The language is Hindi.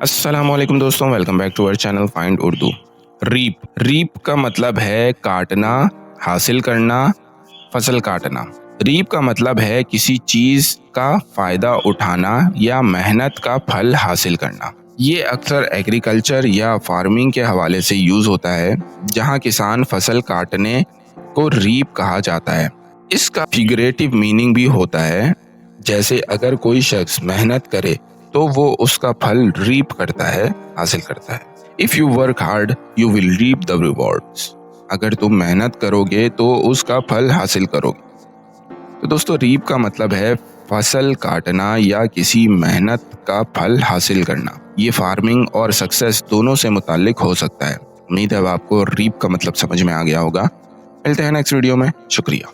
अस्सलामुअलैकुम दोस्तों, welcome back to our channel find Urdu. Reap का मतलब है काटना, हासिल करना, फसल काटना। रीप का मतलब है किसी चीज का फायदा उठाना या मेहनत का फल हासिल करना। ये अक्सर एग्रीकल्चर या फार्मिंग के हवाले से यूज होता है, जहाँ किसान फसल काटने को रीप कहा जाता है। इसका फिगरेटिव मीनिंग भी होता है, जैसे अगर कोई शख्स मेहनत करे तो वो उसका फल रीप करता है, हासिल करता है। If you work hard you will reap the rewards. अगर तुम मेहनत करोगे तो उसका फल हासिल करोगे। तो दोस्तों, रीप का मतलब है फसल काटना या किसी मेहनत का फल हासिल करना। ये फार्मिंग और सक्सेस दोनों से मुताल्लिक हो सकता है। उम्मीद है अब आपको रीप का मतलब समझ में आ गया होगा। मिलते हैं नेक्स्ट वीडियो में। शुक्रिया।